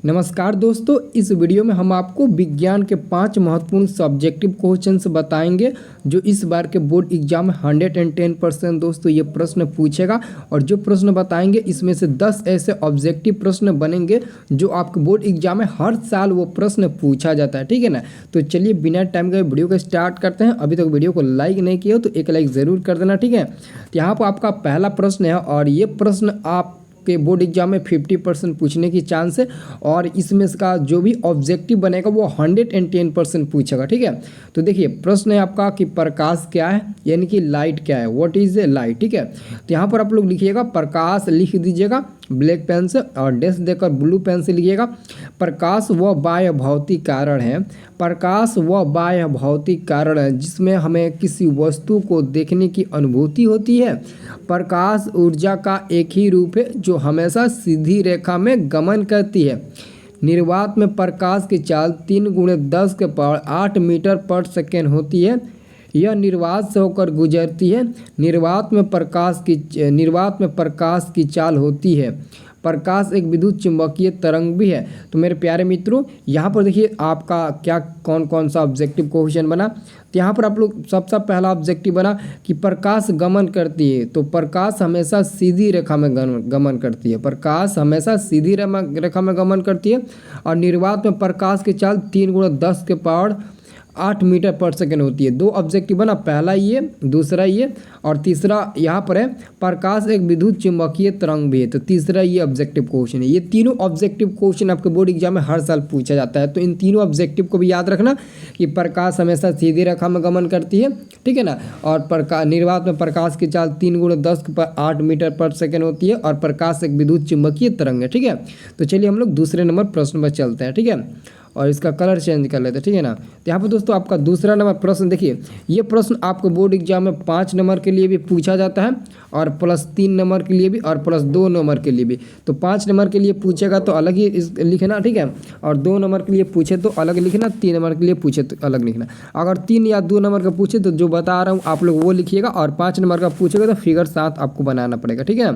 नमस्कार दोस्तों, इस वीडियो में हम आपको विज्ञान के 5 महत्वपूर्ण सब्जेक्टिव क्वेश्चंस बताएंगे जो इस बार के बोर्ड एग्जाम में 110% दोस्तों ये प्रश्न पूछेगा। और जो प्रश्न बताएंगे इसमें से 10 ऐसे ऑब्जेक्टिव प्रश्न बनेंगे जो आपके बोर्ड एग्जाम में हर साल वो प्रश्न पूछा जाता है, ठीक है ना। तो चलिए बिना टाइम के वीडियो को स्टार्ट करते हैं। अभी तक वीडियो को लाइक नहीं किया हो तो एक लाइक ज़रूर कर देना, ठीक है। तो यहाँ पर आपका पहला प्रश्न है और ये प्रश्न आप के बोर्ड एग्जाम में 50% पूछने की चांस है और इसमें इसका जो भी ऑब्जेक्टिव बनेगा वो 110% पूछेगा, ठीक है। तो देखिए प्रश्न है आपका कि प्रकाश क्या है, यानी कि लाइट क्या है, व्हाट इज ए लाइट, ठीक है। तो यहाँ पर आप लोग लिखिएगा प्रकाश, लिख दीजिएगा ब्लैक पेन से और डैश देकर ब्लू पेन से लिखिएगा। प्रकाश वह बाह्य भौतिक कारण है, प्रकाश वह बाह्य भौतिक कारण है जिसमें हमें किसी वस्तु को देखने की अनुभूति होती है। प्रकाश ऊर्जा का एक ही रूप है जो हमेशा सीधी रेखा में गमन करती है। निर्वात में प्रकाश की चाल 3×10⁸ मीटर पर सेकेंड होती है। यह निर्वात से होकर गुजरती है। निर्वात में प्रकाश की चाल होती है। प्रकाश एक विद्युत चुंबकीय तरंग भी है। तो मेरे प्यारे मित्रों, यहाँ पर देखिए आपका क्या कौन कौन सा ऑब्जेक्टिव क्वेश्चन बना। तो यहाँ पर आप लोग सबसे पहला ऑब्जेक्टिव बना कि प्रकाश गमन करती है। तो प्रकाश हमेशा सीधी रेखा में गमन करती है। प्रकाश हमेशा सीधी रेखा में गमन करती है। और निर्वात में प्रकाश की चाल 3×10⁸ मीटर पर सेकेंड होती है। दो ऑब्जेक्टिव बना, पहला ये, दूसरा ये और तीसरा यहाँ पर है प्रकाश एक विद्युत चुंबकीय तरंग भी है। तो तीसरा ये ऑब्जेक्टिव क्वेश्चन है। ये तीनों ऑब्जेक्टिव क्वेश्चन आपके बोर्ड एग्जाम में हर साल पूछा जाता है। तो इन तीनों ऑब्जेक्टिव को भी याद रखना कि प्रकाश हमेशा सीधी रेखा में गमन करती है, ठीक है ना। और निर्वात में प्रकाश की चाल 3×10⁸ मीटर पर सेकेंड होती है और प्रकाश एक विद्युत चुंबकीय तरंग है, ठीक है। तो चलिए हम लोग दूसरे नंबर प्रश्न पर चलते हैं, ठीक है। और इसका कलर चेंज कर लेते हैं, ठीक है ना। तो यहाँ पर दोस्तों आपका दूसरा नंबर प्रश्न देखिए, ये प्रश्न आपको बोर्ड एग्जाम में 5 नंबर के लिए भी पूछा जाता है और +3 नंबर के लिए भी और +2 नंबर के लिए भी। तो 5 नंबर के लिए पूछेगा तो अलग ही लिखना, ठीक है। और 2 नंबर के लिए पूछे तो अलग लिखना, 3 नंबर के लिए पूछे तो अलग लिखना। अगर 3 या 2 नंबर का पूछे तो जो बता रहा हूँ आप लोग वो लिखिएगा और 5 नंबर का पूछेगा तो फिगर 7 आपको बनाना पड़ेगा, ठीक है।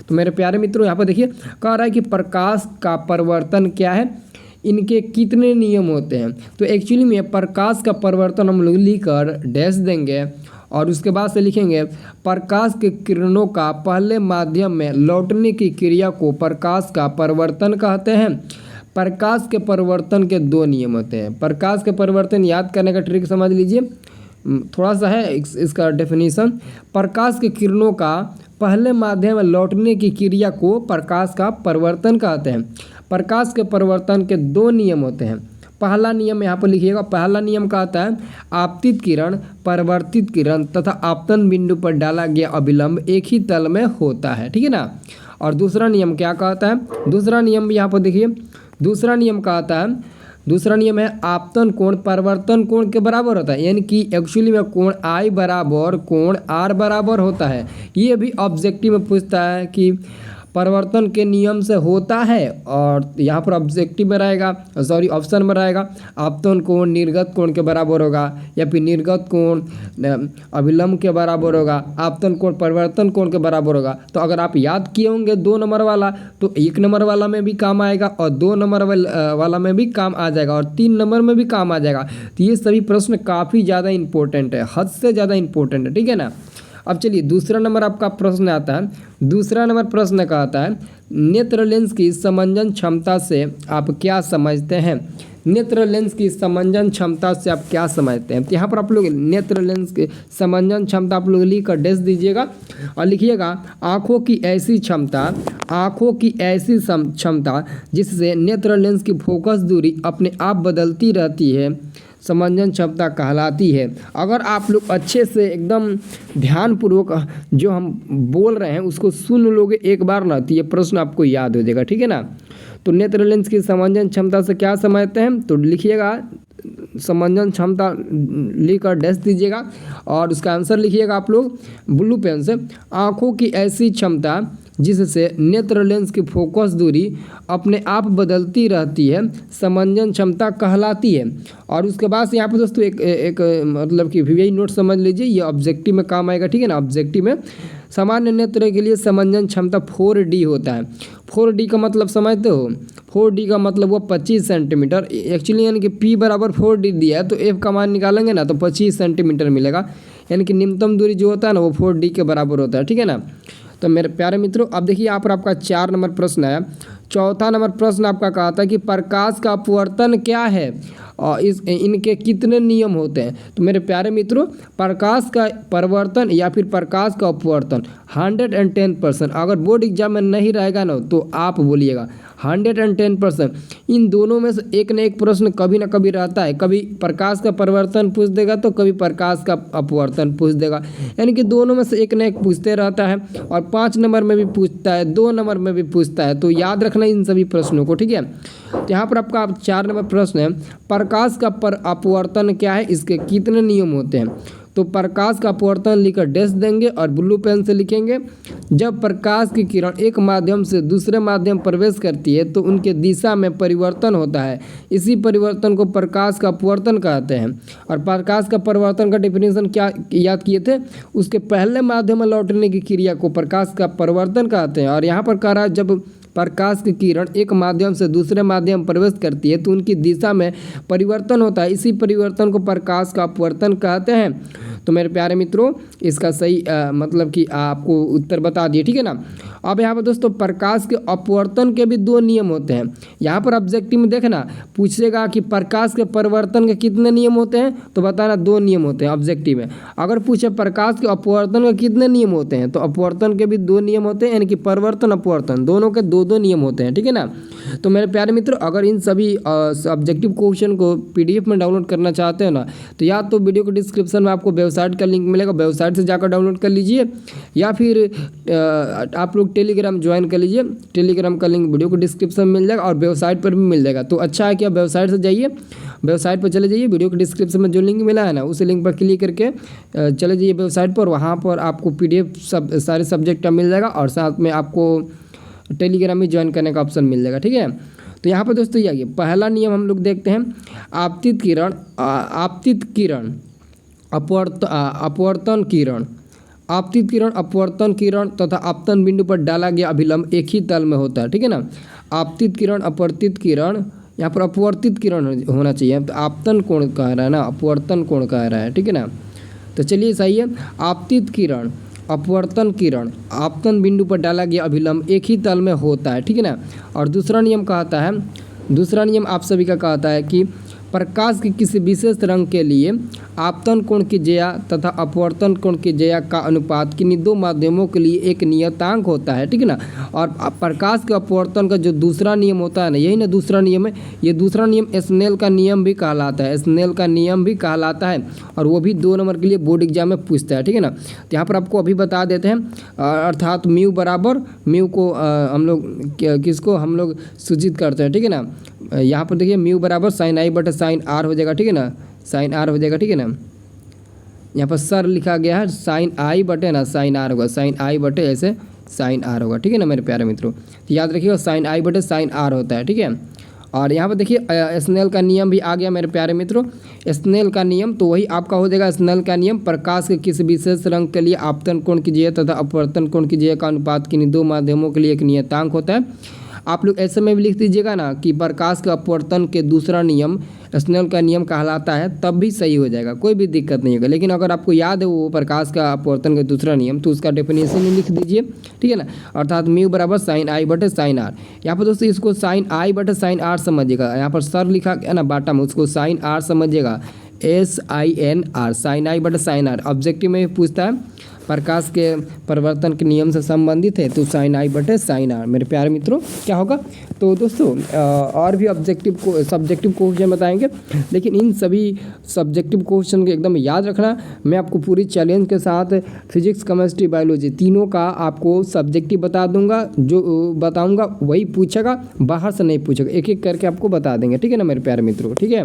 तो मेरे प्यारे मित्रों यहाँ पर देखिए कह रहा है कि प्रकाश का परिवर्तन क्या है, इनके कितने नियम होते हैं। तो एक्चुअली में प्रकाश का परिवर्तन हम लोग लिखकर डैश देंगे और उसके बाद से लिखेंगे प्रकाश के किरणों का पहले माध्यम में लौटने की क्रिया को प्रकाश का परिवर्तन कहते हैं। प्रकाश के परिवर्तन के 2 नियम होते हैं। प्रकाश के परिवर्तन याद करने का ट्रिक समझ लीजिए, थोड़ा सा है इसका डेफिनेशन। प्रकाश के किरणों का पहले माध्यम में लौटने की क्रिया को प्रकाश का परिवर्तन कहते हैं। प्रकाश के परिवर्तन के 2 नियम होते हैं। पहला नियम यहाँ पर लिखिएगा, पहला नियम कहता है आपतित किरण, परावर्तित किरण तथा आपतन बिंदु पर डाला गया अभिलंब एक ही तल में होता है, ठीक है ना। और दूसरा नियम क्या कहता है, दूसरा नियम यहाँ पर देखिए, दूसरा नियम कहता है, दूसरा नियम है आपतन कोण परिवर्तन कोण के बराबर होता है। यानी कि एक्चुअली में कोण I बराबर कोण R बराबर होता है। ये भी ऑब्जेक्टिव में पूछता है कि परिवर्तन के नियम से होता है और यहाँ पर ऑब्जेक्टिव में रहेगा, सॉरी ऑप्शन में रहेगा आपतन कोण निर्गत कोण के बराबर होगा या फिर निर्गत कोण अभिलंब के बराबर होगा, आपतन कोण परिवर्तन कोण के बराबर होगा। तो अगर आप याद किए होंगे 2 नंबर वाला तो 1 नंबर वाला में भी काम आएगा और 2 नंबर वाला में भी काम आ जाएगा और 3 नंबर में भी काम आ जाएगा। तो ये सभी प्रश्न काफ़ी ज़्यादा इंपॉर्टेंट है, हद से ज़्यादा इंपॉर्टेंट है, ठीक है ना। अब चलिए दूसरा नंबर आपका प्रश्न आता है। दूसरा नंबर प्रश्न का आता है नेत्र लेंस की समंजन क्षमता से आप क्या समझते हैं। नेत्र लेंस की समंजन क्षमता से आप क्या समझते हैं। तो यहाँ पर आप लोग नेत्र लेंस की समंजन क्षमता आप लोग लिख कर डैश दीजिएगा और लिखिएगा आँखों की ऐसी क्षमता, आँखों की ऐसी क्षमता जिससे नेत्र लेंस की फोकस दूरी अपने आप बदलती रहती है, समंजन क्षमता कहलाती है। अगर आप लोग अच्छे से एकदम ध्यानपूर्वक जो हम बोल रहे हैं उसको सुन लोगे एक बार ना तो ये प्रश्न आपको याद हो जाएगा, ठीक है ना। तो नेत्र लेंस की समंजन क्षमता से क्या समझते हैं, तो लिखिएगा समंजन क्षमता लिखकर डैश दीजिएगा और उसका आंसर लिखिएगा आप लोग ब्लू पेन से। आँखों की ऐसी क्षमता जिससे नेत्र लेंस की फोकस दूरी अपने आप बदलती रहती है, समंजन क्षमता कहलाती है। और उसके बाद से यहाँ पर दोस्तों एक मतलब कि वीआई नोट समझ लीजिए, ये ऑब्जेक्टिव में काम आएगा, ठीक है ना। ऑब्जेक्टिव में सामान्य नेत्र के लिए समंजन क्षमता 4D होता है। 4D का मतलब समझते हो? 4D का मतलब वो 25 सेंटीमीटर। एक्चुअली यानी कि P बराबर 4D दिया है तो F का मान निकालेंगे ना तो 25 सेंटीमीटर मिलेगा, यानी कि न्यूनतम दूरी जो होता है ना वो 4D के बराबर होता है, ठीक है ना। तो मेरे प्यारे मित्रों, अब देखिए यहाँ पर आपका 4 नंबर प्रश्न है। चौथा नंबर प्रश्न आपका कहा था कि प्रकाश का अपवर्तन क्या है और इनके कितने नियम होते हैं। तो मेरे प्यारे मित्रों, प्रकाश का परिवर्तन या फिर प्रकाश का अपवर्तन 110%। अगर बोर्ड एग्जाम में नहीं रहेगा ना तो आप बोलिएगा 110%। इन दोनों में से एक न एक प्रश्न कभी ना कभी रहता है। कभी प्रकाश का परिवर्तन पूछ देगा तो कभी प्रकाश का अपवर्तन पूछ देगा, यानी कि दोनों में से एक न एक पूछते रहता है। और 5 नंबर में भी पूछता है, 2 नंबर में भी पूछता है। तो याद रखना इन सभी प्रश्नों को, ठीक है। तो यहाँ पर आपका 4 नंबर प्रश्न है, प्रकाश का अपवर्तन क्या है, इसके कितने नियम होते हैं। तो प्रकाश का अपवर्तन लिखकर डैश देंगे और ब्लू पेन से लिखेंगे। जब प्रकाश की किरण एक माध्यम से दूसरे माध्यम प्रवेश करती है तो उनके दिशा में परिवर्तन होता है। इसी परिवर्तन को प्रकाश का अपवर्तन कहते हैं। और प्रकाश का परिवर्तन का डेफिनेशन क्या याद किए थे? उसके पहले माध्यम में लौटने की क्रिया को प्रकाश का परिवर्तन कहते हैं। और यहाँ पर कह रहा है जब प्रकाश की किरण एक माध्यम से दूसरे माध्यम प्रवेश करती है तो उनकी दिशा में परिवर्तन होता है। इसी परिवर्तन को प्रकाश का अपवर्तन कहते हैं। तो मेरे प्यारे मित्रों, इसका सही मतलब कि आपको उत्तर बता दिए, ठीक है ना। अब यहाँ पर दोस्तों प्रकाश के अपवर्तन के भी 2 नियम होते हैं। यहाँ पर ऑब्जेक्टिव में देखना पूछेगा कि प्रकाश के परिवर्तन के कितने नियम होते हैं, तो बताना 2 नियम होते हैं ऑब्जेक्टिव में। अगर पूछे प्रकाश के अपवर्तन के कितने नियम होते हैं तो अपवर्तन के भी 2 नियम होते हैं, यानी कि परिवर्तन अपवर्तन दोनों के 2-2 नियम होते हैं, ठीक है ना। तो मेरे प्यारे मित्रों, अगर इन सभी ऑब्जेक्टिव क्वेश्चन को PDF में डाउनलोड करना चाहते हो ना तो या तो वीडियो के डिस्क्रिप्शन में आपको वेबसाइट का लिंक मिलेगा, वेबसाइट से जाकर डाउनलोड कर लीजिए, या फिर आप लोग टेलीग्राम ज्वाइन कर लीजिए। टेलीग्राम का लिंक वीडियो को डिस्क्रिप्शन में मिल जाएगा और वेबसाइट पर भी मिल जाएगा। तो अच्छा है कि आप वेबसाइट से जाइए, वेबसाइट पर चले जाइए, वीडियो के डिस्क्रिप्शन में जो लिंक मिला है ना उस लिंक पर क्लिक करके चले जाइए वेबसाइट पर। वहाँ पर आपको PDF सारे सब्जेक्ट का मिल जाएगा और साथ में आपको टेलीग्राम में ज्वाइन करने का ऑप्शन मिल जाएगा, ठीक है। तो यहाँ पर दोस्तों ये पहला नियम हम लोग देखते हैं, आपतित किरण अपवर्तन किरण। आपतित किरण, अपवर्तन किरण तथा आपतन बिंदु पर डाला गया अभिलंब एक ही तल में होता है, ठीक है ना। आपतित किरण, अपवर्तित किरण, यहाँ पर अपवर्तित किरण होना चाहिए। तो आपतन कोण कह रहा है ना, अपवर्तन कोण कह रहा है, ठीक है ना। तो चलिए सही है। आपतित किरण, अपवर्तन किरण, आपतन बिंदु पर डाला गया अभिलंब एक ही तल में होता है, ठीक है ना। और दूसरा नियम कहता है, दूसरा नियम आप सभी का कहता है कि प्रकाश के किसी विशेष रंग के लिए आपतन कोण की ज्या तथा अपवर्तन कोण की ज्या का अनुपात किन्हीं 2 माध्यमों के लिए एक नियतांक होता है, ठीक है ना। और प्रकाश के अपवर्तन का जो दूसरा नियम होता है ना, यही ना दूसरा नियम है। ये दूसरा नियम स्नेल का नियम भी कहलाता है, स्नेल का नियम भी कहलाता है। और वो भी 2 नंबर के लिए बोर्ड एग्जाम में पूछता है, ठीक है ना। तो यहाँ पर आपको अभी बता देते हैं, अर्थात म्यू बराबर, म्यू को हम लोग किसको हम लोग सूचित करते हैं, ठीक है ना। यहाँ पर देखिए म्यू बराबर sin I बटे sin R हो जाएगा, ठीक है ना, sin R हो जाएगा, ठीक है ना। यहाँ पर सर लिखा गया है sin I बटे ना sin R होगा, sin I बटे ऐसे sin R होगा, ठीक है ना मेरे प्यारे मित्रों। तो याद रखिएगा sin I बटे sin R होता है, ठीक है। और यहाँ पर देखिए स्नेल का नियम भी आ गया मेरे प्यारे मित्रों। स्नेल का नियम तो वही आपका हो जाएगा स्नेल का नियम, प्रकाश के किसी विशेष रंग के लिए आपतन कोण की ज्या तथा अपवर्तन कोण की ज्या का अनुपात किन्हीं 2 माध्यमों के लिए एक नियतांक होता है। आप लोग ऐसे में भी लिख दीजिएगा ना कि प्रकाश के अपवर्तन के दूसरा नियम स्नेल का नियम कहलाता है, तब भी सही हो जाएगा, कोई भी दिक्कत नहीं होगा। लेकिन अगर आपको याद है वो प्रकाश का अपवर्तन का दूसरा नियम तो उसका डेफिनेशन ही लिख दीजिए, ठीक है ना। अर्थात म्यू बराबर sin I बटे sin R। यहाँ पर दोस्तों इसको sin I बटे sin R समझिएगा, यहाँ पर सर लिखा है ना बाटा में, उसको sin R समझिएगा, SINR, sin I बटे sin R। ऑब्जेक्टिव में पूछता है प्रकाश के परिवर्तन के नियम से संबंधित है तो sin I बटे sin R। मेरे प्यारे मित्रों क्या होगा। तो दोस्तों और भी सब्जेक्टिव क्वेश्चन बताएंगे, लेकिन इन सभी सब्जेक्टिव क्वेश्चन को एकदम याद रखना। मैं आपको पूरी चैलेंज के साथ फिजिक्स, केमिस्ट्री, बायोलॉजी तीनों का आपको सब्जेक्टिव बता दूंगा। जो बताऊंगा वही पूछेगा, बाहर से नहीं पूछेगा, एक एक करके आपको बता देंगे, ठीक है ना मेरे प्यारे मित्रों, ठीक है।